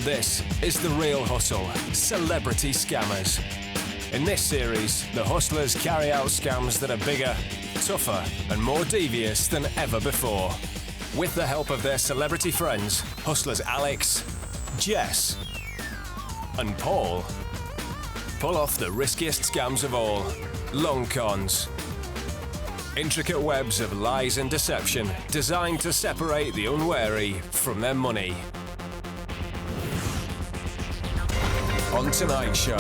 This is The Real Hustle, Celebrity Scammers. In this series, the hustlers carry out scams that are bigger, tougher, and more devious than ever before. With the help of their celebrity friends, hustlers Alex, Jess, and Paul pull off the riskiest scams of all, long cons. Intricate webs of lies and deception designed to separate the unwary from their money. On tonight's show,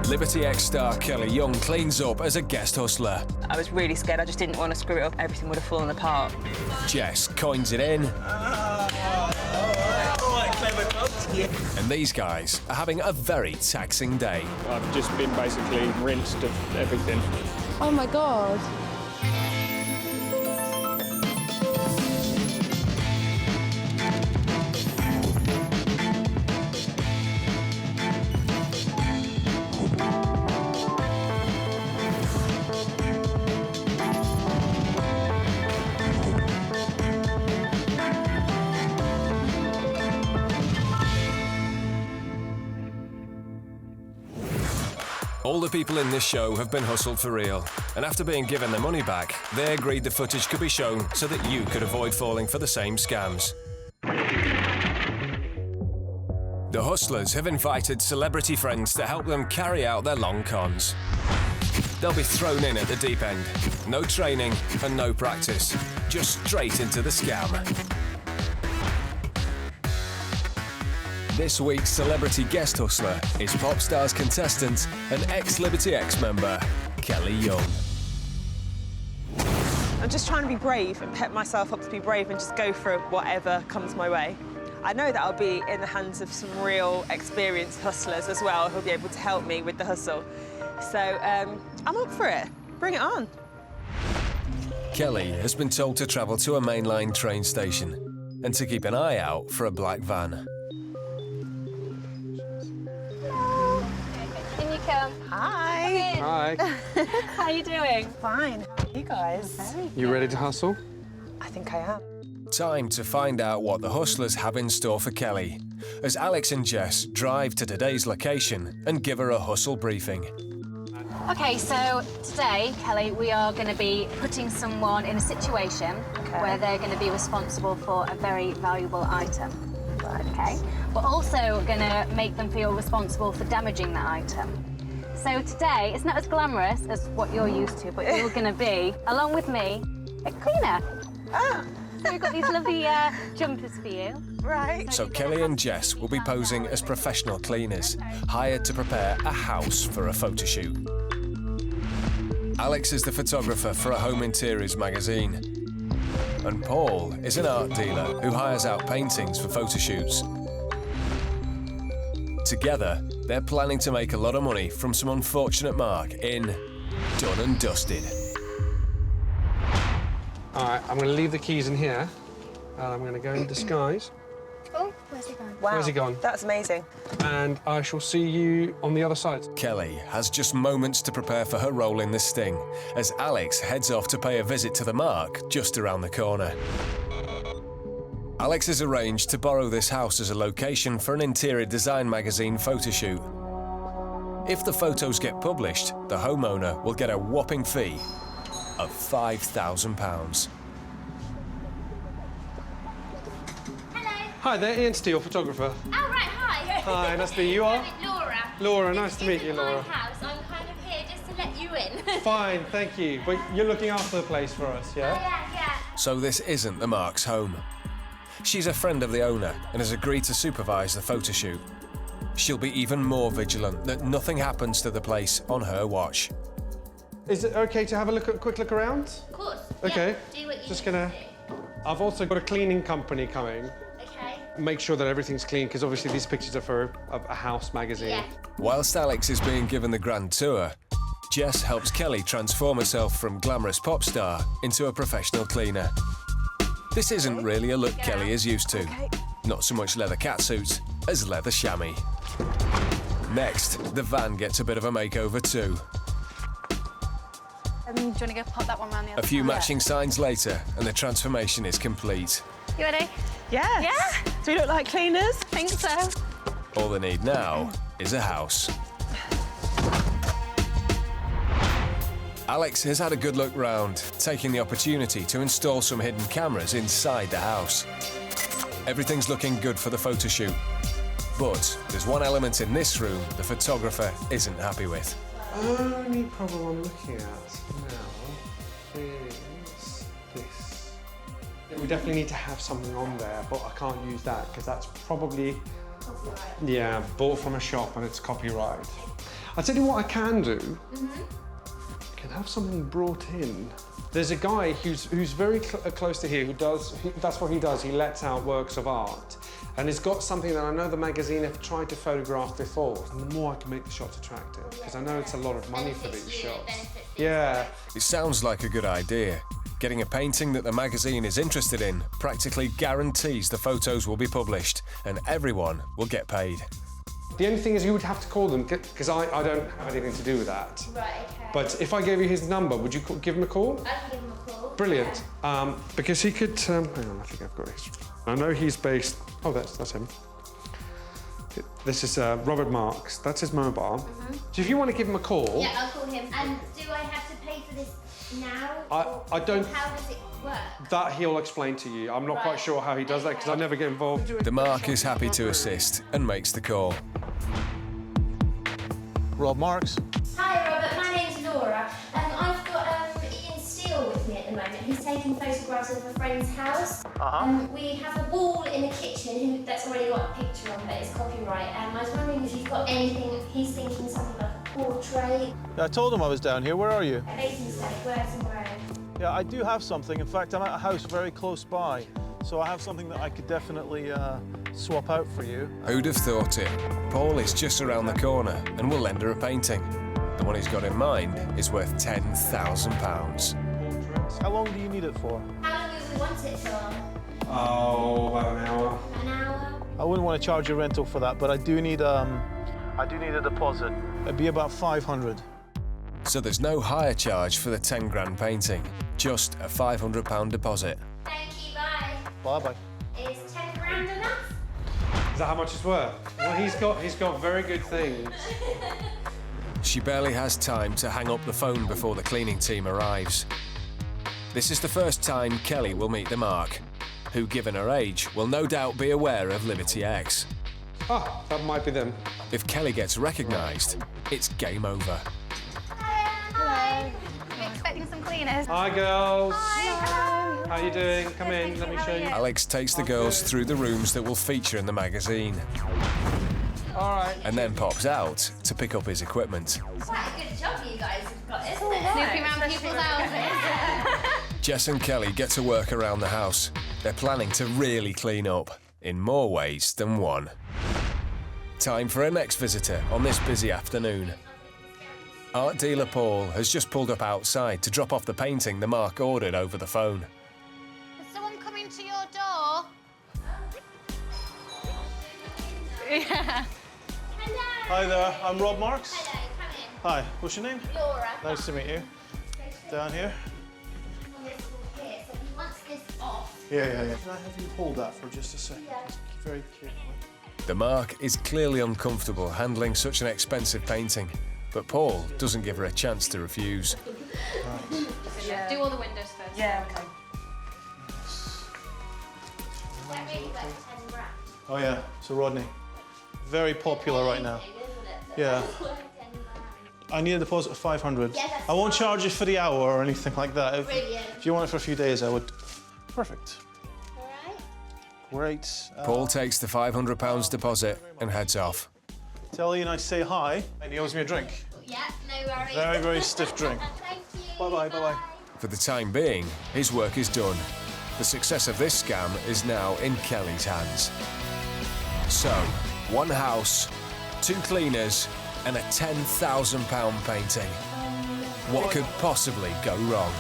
Liberty X star Killi Young cleans up as a guest hustler. I was really scared, I just didn't want to screw it up, everything would have fallen apart. Jess coins it in. And these guys are having a very taxing day. I've just been basically rinsed of everything. Oh my God. All the people in this show have been hustled for real, and after being given their money back, they agreed the footage could be shown so that you could avoid falling for the same scams. The hustlers have invited celebrity friends to help them carry out their long cons. They'll be thrown in at the deep end. No training and no practice, just straight into the scam. This week's celebrity guest hustler is Popstars contestant and ex-Liberty X member, Killi Young. I'm just trying to be brave and pep myself up to be brave and just go for whatever comes my way. I know that I'll be in the hands of some real experienced hustlers as well who'll be able to help me with the hustle. So I'm up for it. Bring it on. Killi has been told to travel to a mainline train station and to keep an eye out for a black van. Hi. Hi. How are you doing? Fine. You guys? You ready to hustle? I think I am. Time to find out what the hustlers have in store for Killi, as Alex and Jess drive to today's location and give her a hustle briefing. Okay, so today, Kelly, we are going to be putting someone in a situation where they're going to be responsible for a very valuable item. Okay? We're also going to make them feel responsible for damaging that item. So today, it's not as glamorous as what you're used to, but you're going to be, along with me, a cleaner. Ah. So we've got these lovely jumpers for you. Right. So Killi and Jess will be posing as professional cleaners, hired to prepare a house for a photo shoot. Alex is the photographer for a home interiors magazine. And Paul is an art dealer who hires out paintings for photo shoots. Together, they're planning to make a lot of money from some unfortunate mark in Done and Dusted. All right, I'm going to leave the keys in here, and I'm going to go in disguise. Oh, where's he gone? Wow. Where's he gone? That's amazing. And I shall see you on the other side. Killi has just moments to prepare for her role in the sting, as Alex heads off to pay a visit to the mark just around the corner. Alex has arranged to borrow this house as a location for an interior design magazine photo shoot. If the photos get published, the homeowner will get a whopping fee of £5,000. Hi there, Ian Steele, photographer. Oh, right, hi. Hi, nice to meet you. You are? Laura. Laura, nice to meet you, This Laura. isn't my house. I'm kind of here just to let you in. Fine, thank you. But you're looking after the place for us, yeah? Yeah. So this isn't the mark's home. She's a friend of the owner and has agreed to supervise the photo shoot. She'll be even more vigilant that nothing happens to the place on her watch. Is it okay to have a quick look around? Of course. Okay. Yeah, do what you Just need gonna. to do. I've also got a cleaning company coming. Okay. Make sure that everything's clean, because obviously these pictures are for a house magazine. Yeah. Whilst Alex is being given the grand tour, Jess helps Killi transform herself from glamorous pop star into a professional cleaner. This isn't really a look Killi is used to. Not so much leather catsuit as leather chamois. Next, the van gets a bit of a makeover too. Do you want to go pop that one round the other A few side? matching signs later, and the transformation is complete. You ready? Yes. Yeah? Do we look like cleaners? Think so. All they need now is a house. Alex has had a good look round, taking the opportunity to install some hidden cameras inside the house. Everything's looking good for the photo shoot. But there's one element in this room the photographer isn't happy with. Only problem I'm looking at now is this. We definitely need to have something on there, but I can't use that because that's probably, yeah, bought from a shop and it's copyright. I'll tell you what I can do. I can have something brought in. There's a guy who's very close to here that's what he does. He lets out works of art. And he's got something that I know the magazine have tried to photograph before. And the more I can make the shots attractive, because I know it's a lot of money for these shots. Yeah. It sounds like a good idea. Getting a painting that the magazine is interested in practically guarantees the photos will be published and everyone will get paid. The only thing is you would have to call them, because I don't have anything to do with that. Right, okay. But if I gave you his number, would you give him a call? I can give him a call. Brilliant. Because he could, hang on, I think I've got his. I know he's based, oh, that's him. This is Robert Marks, that's his mobile. So if you want to give him a call. Yeah, I'll call him. And do I have to pay for this now? I don't. Or how does it work? That he'll explain to you. I'm not quite sure how he does that because I never get involved. The Mark is happy to assist and makes the call. Rob Marks. Hi, Robert. My name's Laura. I've got Ian Steele with me at the moment. He's taking photographs of a friend's house. We have a wall in the kitchen that's already got a picture on, but it's copyright. I was wondering if you've got anything. He's thinking something like a portrait. I told him I was down here. Where are you? A Basingstoke, Worthing Grove. Yeah, I do have something. In fact, I'm at a house very close by. So I have something that I could definitely swap out for you. Who'd have thought it? Paul is just around the corner and will lend her a painting. The one he's got in mind is worth £10,000. How long do you need it for? How long do we want it for? Oh, about an hour. An hour? I wouldn't want to charge you rental for that, but I do need a deposit. It'd be about 500. So there's no hire charge for the 10 grand painting, just a £500 deposit. Thank you, bye. Bye-bye. Is 10 grand enough? Is that how much it's worth? Well, he's got very good things. She barely has time to hang up the phone before the cleaning team arrives. This is the first time Kelly will meet the Mark, who, given her age, will no doubt be aware of Liberty X. Ah, that might be them. If Kelly gets recognised, it's game over. Hello. I'm expecting some cleaners. Hi, girls. Hi. How you doing? Come in, let me show you. Alex takes the girls through the rooms that will feature in the magazine, All right. and then pops out to pick up his equipment. Quite a good job you guys have got, isn't it? Snooping around people's houses. Jess and Kelly get to work around the house. They're planning to really clean up, in more ways than one. Time for our next visitor on this busy afternoon. Art dealer Paul has just pulled up outside to drop off the painting the Mark ordered over the phone. Is someone coming to your door? Yeah. Hello. Hi there, I'm Rob Marks. Hello, come in. Hi, what's your name? Laura. Nice to meet you. Down here? On this wall here, so he wants this off. Yeah. Can I have you hold that for just a second? Yeah. Just very carefully. The Mark is clearly uncomfortable handling such an expensive painting, but Paul doesn't give her a chance to refuse. Yeah. Do all the windows first. Yeah, okay. That really works 10 grand. Oh yeah, so Rodney. Very popular right now. Isn't it? Yeah. That's worth 10 grand. I need a deposit of 500. Yeah, that's I won't fine. charge you for the hour or anything like that. Brilliant. If you want it for a few days, I would. Perfect. All right. Great. Paul takes the £500 deposit and heads off. Tell Ian I say hi, and he owes me a drink. Yeah, no worries. Very, very stiff drink. Thank you. Bye-bye, bye-bye. For the time being, his work is done. The success of this scam is now in Kelly's hands. So, one house, 2 cleaners, and a £10,000 painting. What could possibly go wrong?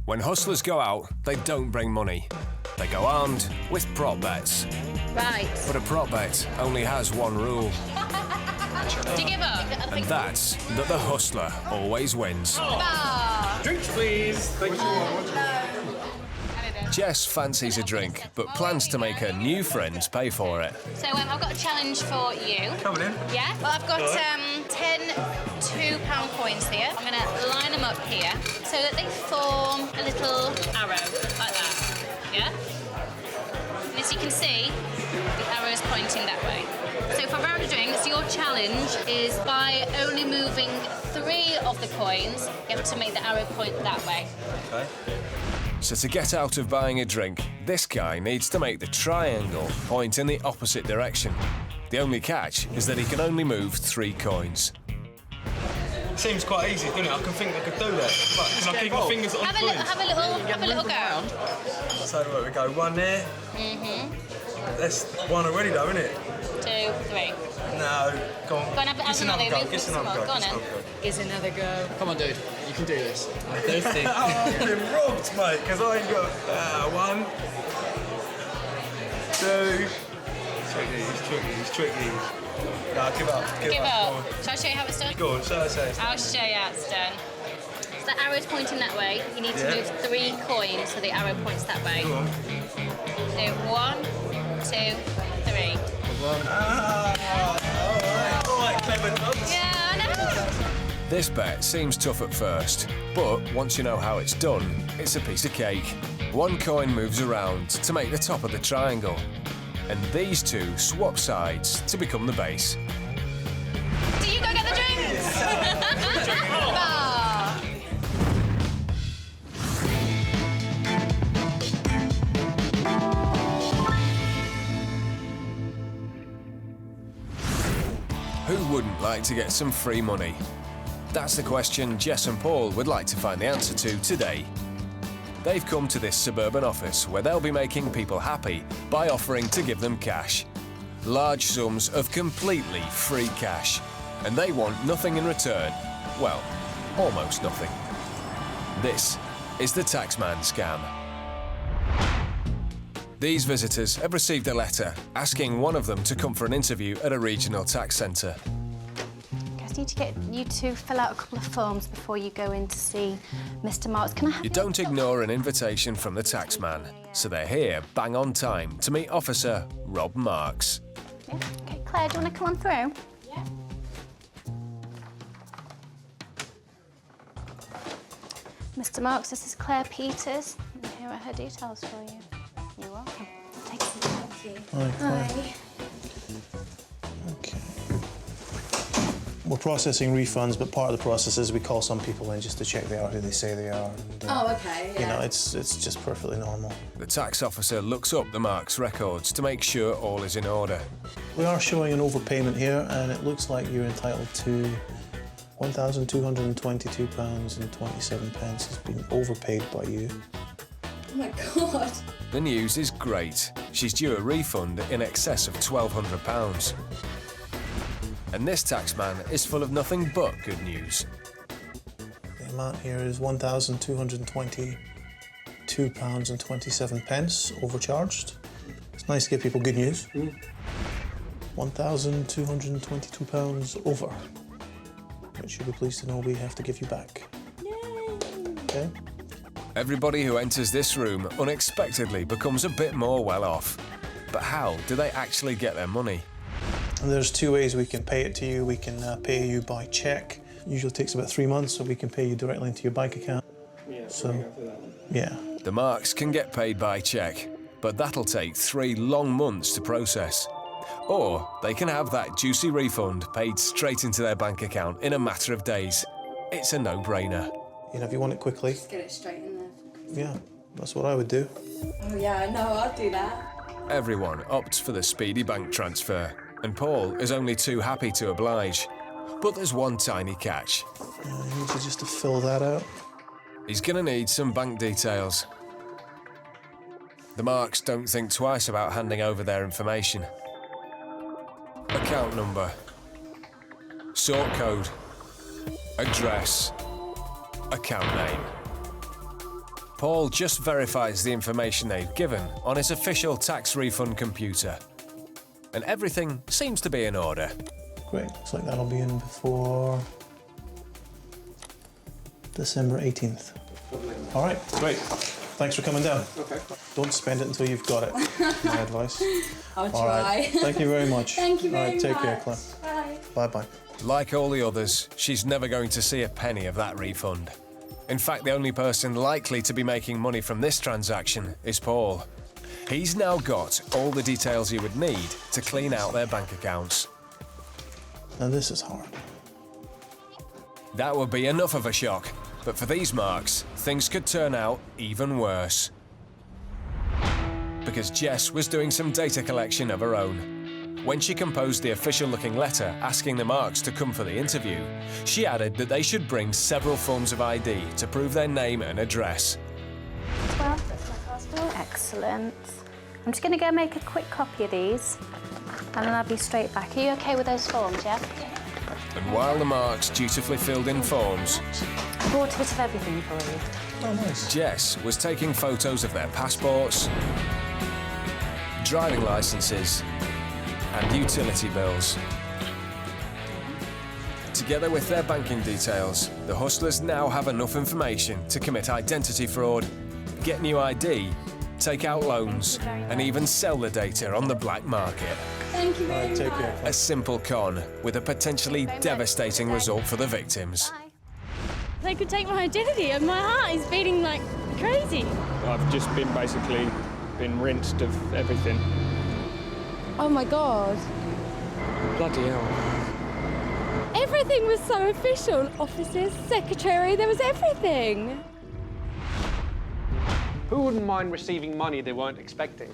When hustlers go out, they don't bring money. They go armed with prop bets. Right. But a prop bet only has one rule. actually. Do you give up? And that's that the hustler always wins. Drinks, please. Thank you. Jess fancies a drink, but plans to make her new friends pay for it. So I've got a challenge for you. Coming in. Yeah? Well, I've got 10 £2 coins here. I'm going to line them up here so that they form a little arrow, like that. Yeah? And as you can see, the arrow is pointing that way. So for a round of drinks, your challenge is by only moving 3 of the coins, you have to make the arrow point that way. Okay. So to get out of buying a drink, this guy needs to make the triangle point in the opposite direction. The only catch is that he can only move 3 coins. Seems quite easy, doesn't it? I can think I could do that. But can I keep my fingers on the coins? Have a little go. So where we go, 1 there. That's 1 already though, isn't it? 2, 3. No, go on. Go on, have another go. Give us another go. Go on then. Gives another go. Come on, dude. You can do this. I'm thirsty. Oh, I've been robbed, mate, because I ain't got 1, 2. It's tricky. No, give up. Give up. Shall I show you how it's done? Go on, show us. I'll show you how it's done. So the arrow's pointing that way. You need to move 3 coins so the arrow points that way. Go on. So 1, 2, 3. All right, clever dogs. Yeah, I know. This bet seems tough at first, but once you know how it's done, it's a piece of cake. 1 coin moves around to make the top of the triangle, and these 2 swap sides to become the base. Do you go get the drinks? Ah. Who wouldn't like to get some free money? That's the question Jess and Paul would like to find the answer to today. They've come to this suburban office where they'll be making people happy by offering to give them cash. Large sums of completely free cash. And they want nothing in return. Well, almost nothing. This is the Taxman scam. These visitors have received a letter asking one of them to come for an interview at a regional tax centre. I just need to get you to fill out a couple of forms before you go in to see Mr. Marks. Can I have You don't ignore an invitation from the taxman, so they're here bang on time to meet Officer Rob Marks. Yeah. Okay, Claire, do you want to come on through? Yeah. Mr. Marks, this is Claire Peters. And here are her details for you. You're welcome. Take a seat. Thank you. Hi, Claire. Okay. We're processing refunds, but part of the process is we call some people in just to check they are who they say they are. And, Okay, yeah. You know, it's just perfectly normal. The tax officer looks up the Marks records to make sure all is in order. We are showing an overpayment here, and it looks like you're entitled to £1,222.27 has been overpaid by you. Oh my God. The news is great. She's due a refund in excess of £1,200. And this taxman is full of nothing but good news. The amount here is £1,222.27 overcharged. It's nice to give people good news. £1,222 over, which you'll be pleased to know we have to give you back. Okay? Everybody who enters this room unexpectedly becomes a bit more well off. But how do they actually get their money? And there's 2 ways we can pay it to you. We can pay you by cheque. Usually takes about 3 months, so we can pay you directly into your bank account. Yeah. The Marks can get paid by cheque, but that'll take 3 long months to process. Or they can have that juicy refund paid straight into their bank account in a matter of days. It's a no-brainer. You know, if you want it quickly, Just get it straight in there. yeah, that's what I would do. Oh yeah, I know, I'd do that. Everyone opts for the speedy bank transfer, and Paul is only too happy to oblige. But there's one tiny catch. I need you just to fill that out. He's gonna need some bank details. The Marks don't think twice about handing over their information. Account number, sort code, address, account name. Paul just verifies the information they've given on his official tax refund computer. And everything seems to be in order. Great, looks like that'll be in before December 18th. All right, great. Thanks for coming down. Okay. Don't spend it until you've got it, my advice. I'll All try. right, thank you very much. Thank you very much. Take care, Claire. Bye. Bye-bye. Like all the others, she's never going to see a penny of that refund. In fact, the only person likely to be making money from this transaction is Paul. He's now got all the details he would need to clean out their bank accounts. Now this is hard. That would be enough of a shock, but for these marks, things could turn out even worse. Because Jess was doing some data collection of her own. When she composed the official-looking letter asking the marks to come for the interview, she added that they should bring several forms of ID to prove their name and address. Well, that's my passport. Excellent. I'm just going to go make a quick copy of these, and then I'll be straight back. Are you OK with those forms, yeah? And while the marks dutifully filled in forms, I bought a bit of everything for you. Oh, nice. Jess was taking photos of their passports, driving licences, and utility bills. Together with their banking details, the hustlers now have enough information to commit identity fraud, get new ID, take out loans, and even sell the data on the black market. Thank you very much. Take care. A simple con with a potentially devastating result for the victims. They could take my identity and my heart is beating like crazy. I've just been basically rinsed of everything. Oh my God. Bloody hell. Everything was so official. Officers, secretary, there was everything. Who wouldn't mind receiving money they weren't expecting?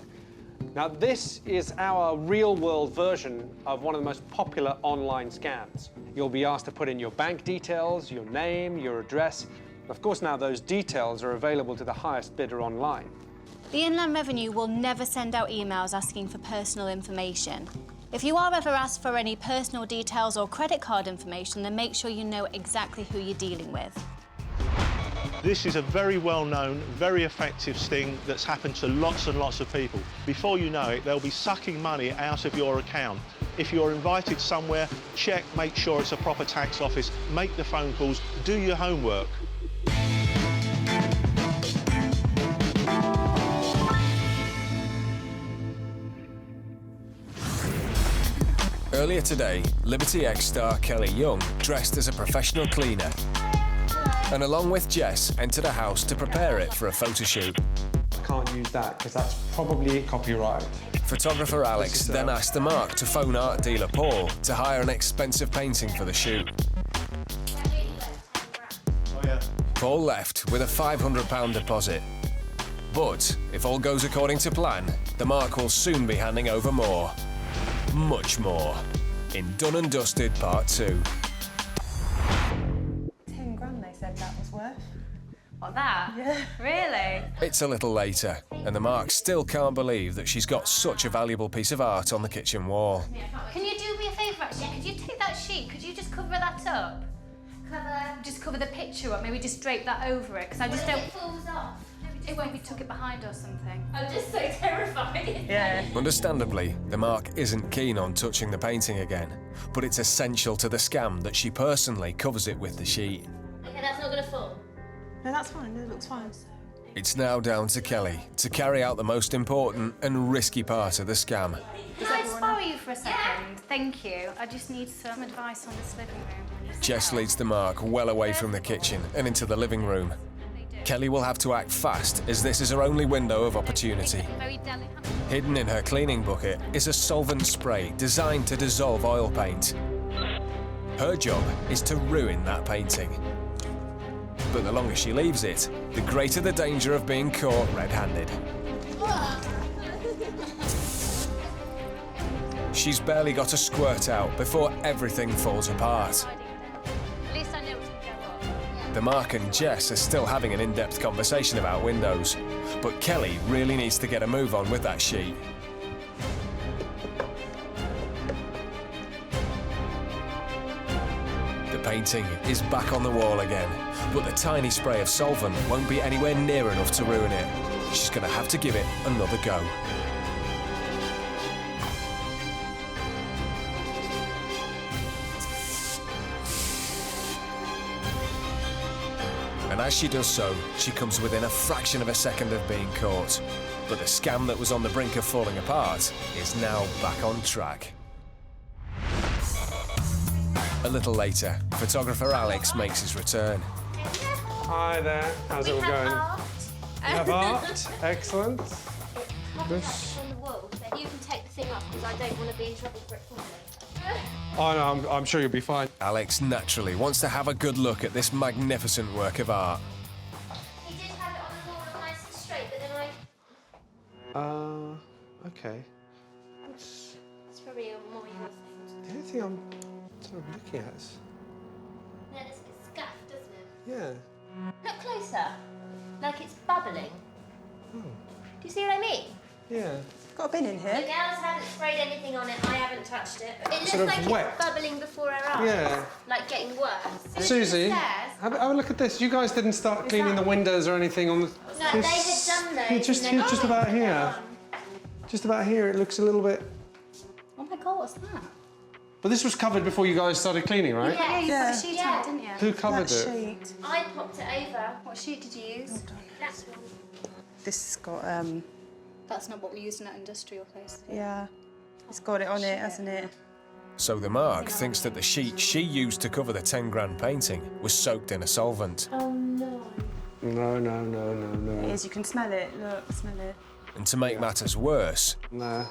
Now, this is our real-world version of one of the most popular online scams. You'll be asked to put in your bank details, your name, your address. Of course, now those details are available to the highest bidder online. The Inland Revenue will never send out emails asking for personal information. If you are ever asked for any personal details or credit card information, then make sure you know exactly who you're dealing with. This is a very well-known, very effective sting that's happened to lots and lots of people. Before you know it, they'll be sucking money out of your account. If you're invited somewhere, check, make sure it's a proper tax office, make the phone calls, do your homework. Earlier today, Liberty X star Killi Young dressed as a professional cleaner and along with Jess entered a house to prepare it for a photo shoot. I can't use that because that's probably copyright. Photographer Alex then asked the mark to phone art dealer Paul to hire an expensive painting for the shoot. Oh, yeah. Paul left with a £500 deposit. But if all goes according to plan, the mark will soon be handing over more. Much more. In Done and Dusted Part 2. 10 grand they said that was worth. What, that? Yeah. Really? It's a little later, and the mark still can't believe that she's got such a valuable piece of art on the kitchen wall. Can you do me a favour, actually? Could you take that sheet? Could you just cover that up? Just cover the picture up, maybe just drape that over it, because I just don't... It falls off. It won't be tuck it behind or something. I'm just so terrified. Yeah. Understandably, the mark isn't keen on touching the painting again, but it's essential to the scam that she personally covers it with the sheet. Okay, that's not gonna fall. No, that's fine. It looks fine. It's now down to Kelly to carry out the most important and risky part of the scam. Can I just borrow you for a second? Thank you. I just need some advice on this living room. Jess leads the mark well away from the kitchen and into the living room. Kelly will have to act fast, as this is her only window of opportunity. Hidden in her cleaning bucket is a solvent spray designed to dissolve oil paint. Her job is to ruin that painting. But the longer she leaves it, the greater the danger of being caught red-handed. She's barely got a squirt out before everything falls apart. At least I know it's going to go up. The mark and Jess are still having an in-depth conversation about windows, but Kelly really needs to get a move on with that sheet. The painting is back on the wall again, but the tiny spray of solvent won't be anywhere near enough to ruin it. She's going to have to give it another go. And as she does so, she comes within a fraction of a second of being caught. But the scam that was on the brink of falling apart is now back on track. A little later, photographer Alex makes his return. Hi there, how's it all going? Art. You have art, excellent. This. On the wall, so you can take the thing off because I don't want to be in trouble for it falling. Oh no, I'm sure you'll be fine. Alex naturally wants to have a good look at this magnificent work of art. He did have it on the wall nice and straight, but then I... Okay. It's probably a more your thing. The only thing I'm sort of looking at is... No, it's scuffed, doesn't it? Yeah. Look closer. Like it's bubbling. Oh. Do you see what I mean? Yeah. Got a bin in The here. girls haven't sprayed anything on it. I haven't touched it. It looks Sort of like wet. it's bubbling before our eyes. Yeah. Like getting worse. Susie, have a look at this. You guys didn't start cleaning the windows or anything on the... No, they had done those. Here, just about here. Just about here, it looks a little bit... Oh my God, what's that? But this was covered before you guys started cleaning, right? Yeah, you put a sheet on it, didn't you? Who covered it? Sheet. I popped it over. What sheet did you use? That's one. This has got, That's not what we use in that industrial place. yeah, it's got it on it, hasn't it? So the mark thinks that the sheet she used to cover the 10 grand painting was soaked in a solvent. Oh no. No. It is, you can smell it. Look, smell it. And to make matters worse, No.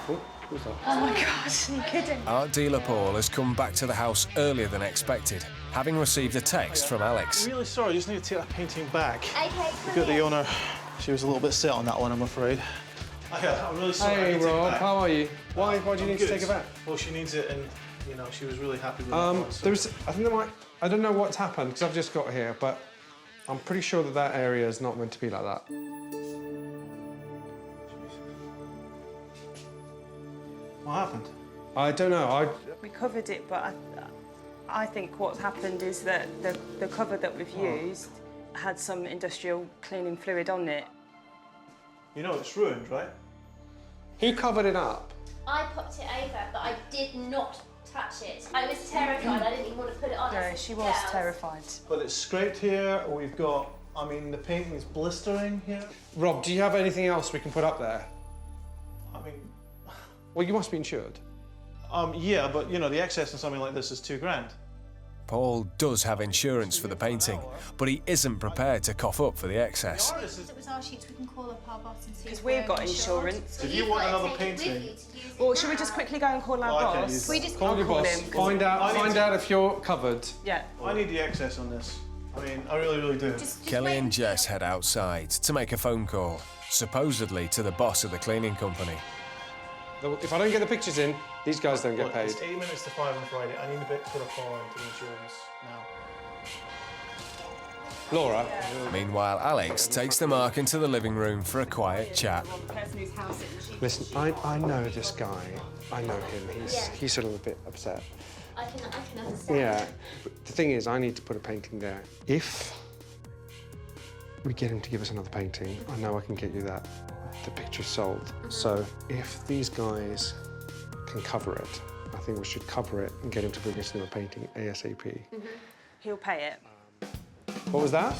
Oh, who's that? Oh my God, are you kidding? art dealer Paul has come back to the house earlier than expected, having received a text from Alex. I'm really sorry, I just need to take that painting back. Okay, We've got the owner. She was a little bit set on that one, I'm afraid. Okay, I'm really sorry. Hey, Rob, how are you? Why do you need to take it back? Well, she needs it, and you know, she was really happy with it. So. I think there might... I don't know what's happened, because I've just got here, but I'm pretty sure that area is not meant to be like that. What happened? I don't know. We covered it, but I think what's happened is that the cover that we've used had some industrial cleaning fluid on it. You know it's ruined, right? Who covered it up? I popped it over, but I did not touch it. I was terrified. I didn't even want to put it on. No, she was terrified. But it's scraped here. We've got, I mean, the painting is blistering here. Rob, do you have anything else we can put up there? I mean... Well, you must be insured. Yeah, but, you know, the excess on something like this is £2 grand. Paul does have insurance for the painting, but he isn't prepared to cough up for the excess. It was our sheets, we can call up our boss and see Because if we've we're got insured. insurance. If you want another painting... Well, should we just quickly go and call our boss? We just call your boss. him. Find out if you're covered. Yeah. I need the excess on this. I mean, I really, really do. Kelly and Jess head outside to make a phone call, supposedly to the boss of the cleaning company. If I don't get the pictures in, these guys don't get paid. It's 8 minutes to 5 on Friday. I need a bit to put a call into the insurance now. Laura. Meanwhile, Alex takes the mark into the living room for a quiet chat. Listen, I know this guy. I know him. He's sort of a bit upset. I can understand. Yeah. But the thing is, I need to put a painting there. If we get him to give us another painting, I know I can get you that. The picture's sold. So if these guys can cover it, I think we should cover it and get him to bring us another painting ASAP. He'll pay it. What was that?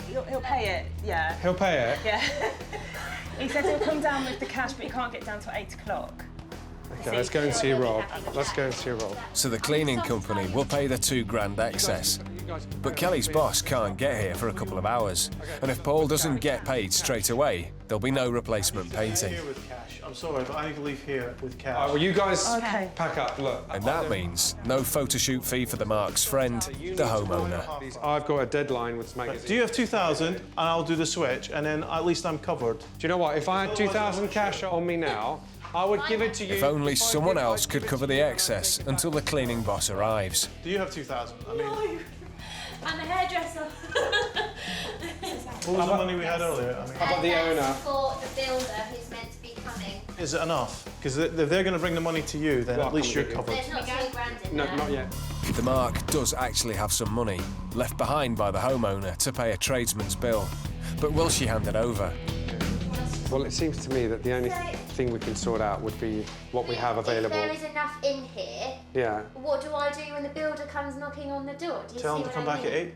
He'll pay it, yeah. He'll pay it? Yeah. He said he'll come down with the cash, but he can't get down till 8 o'clock. Okay, let's go and see Rob. Let's go and see Rob. So the cleaning company will pay the $2 grand excess. But Kelly's boss can't get here for a couple of hours. And if Paul doesn't get paid straight away, there'll be no replacement painting. Here with cash. I'm sorry, but I need to leave here with cash. All right, well, you guys pack up. Look. And that means no photoshoot fee for the mark's friend, the homeowner. I've got a deadline with this magazine. Do you have 2,000 and I'll do the switch, and then at least I'm covered? Do you know what? If I had 2,000 cash on me now, I would give it to you. If only someone else could cover the excess until the cleaning boss arrives. Do you have 2,000? I mean, No. I'm a hairdresser. what was the money we had earlier? I mean, How about the owner? For the builder who's meant to be coming. is it enough? Because if they're going to bring the money to you, then at least you're covered. There's not 2 grand in No, there. not yet. The mark does actually have some money left behind by the homeowner to pay a tradesman's bill. But will she hand it over? Well, it seems to me that the only... thing we can sort out would be what we have available. If there is enough in here, yeah. What do I do when the builder comes knocking on the door? Do you Tell see them to what come I back mean? at 8.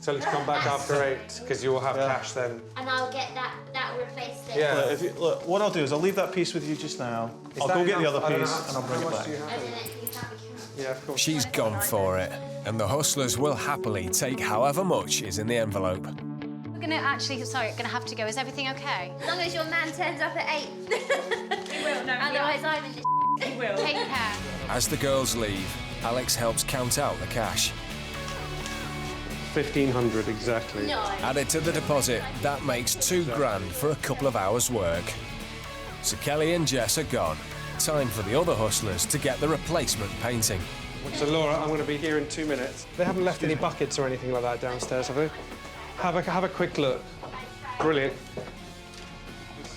Tell him to come back after 8, because you will have cash then. And I'll get that replaced then. Yeah. Look, look, what I'll do is I'll leave that piece with you just now. I'll go get the other piece and I'll bring it back. Yeah, of course. She's gone for it, and the hustlers will happily take however much is in the envelope. We're gonna gonna have to go. Is everything okay? As long as your man turns up at 8. He will, no. Otherwise, I'm in the He will. Take care. As the girls leave, Alex helps count out the cash. 1,500 exactly. No. Added to the deposit, that makes £2 for a couple of hours' work. So Kelly and Jess are gone. Time for the other hustlers to get the replacement painting. So Laura, I'm going to be here in 2 minutes. They haven't left any buckets or anything like that downstairs, have they? Have a quick look. Brilliant.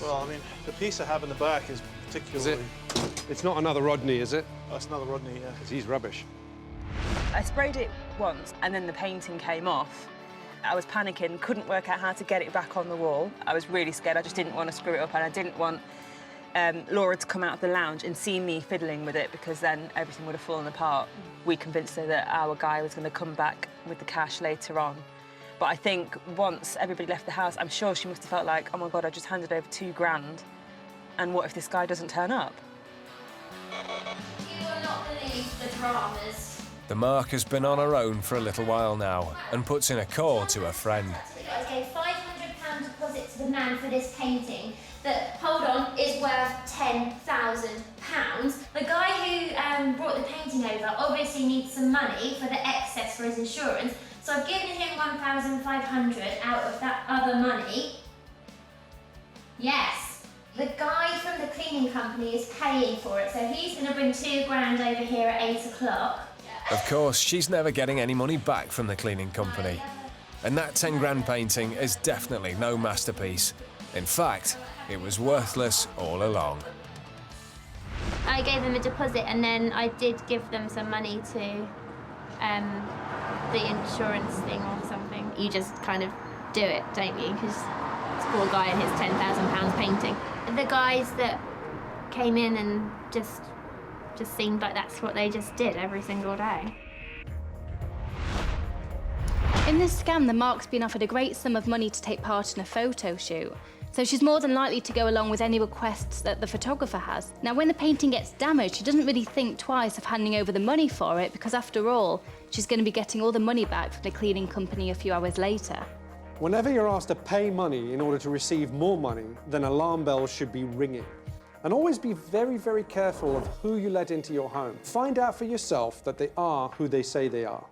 Well, I mean, the piece I have in the back is particularly... It's not another Rodney, is it? Oh, it's another Rodney, yeah. Because he's rubbish. I sprayed it once and then the painting came off. I was panicking, couldn't work out how to get it back on the wall. I was really scared, I just didn't want to screw it up, and I didn't want Laura to come out of the lounge and see me fiddling with it, because then everything would have fallen apart. We convinced her that our guy was going to come back with the cash later on. But I think once everybody left the house, I'm sure she must have felt like, oh my God, I just handed over £2, and what if this guy doesn't turn up? You will not believe the dramas. The mark has been on her own for a little while now and puts in a call to her friend. I gave £500 deposit to the man for this painting that, hold on, is worth £10,000. The guy who brought the painting over obviously needs some money for the excess for his insurance, so I've given him £1,500 out of that other money. Yes, the guy from the cleaning company is paying for it, so he's going to bring £2 over here at 8 o'clock. Of course, she's never getting any money back from the cleaning company. And that £10 painting is definitely no masterpiece. In fact, it was worthless all along. I gave them a deposit and then I did give them some money to the insurance thing or something. You just kind of do it, don't you? Because this poor guy and his £10,000 painting. The guys that came in and just seemed like that's what they just did every single day. In this scam, the mark's been offered a great sum of money to take part in a photo shoot. So she's more than likely to go along with any requests that the photographer has. Now, when the painting gets damaged, she doesn't really think twice of handing over the money for it, because after all, she's going to be getting all the money back from the cleaning company a few hours later. Whenever you're asked to pay money in order to receive more money, then alarm bells should be ringing. And always be very, very careful of who you let into your home. Find out for yourself that they are who they say they are.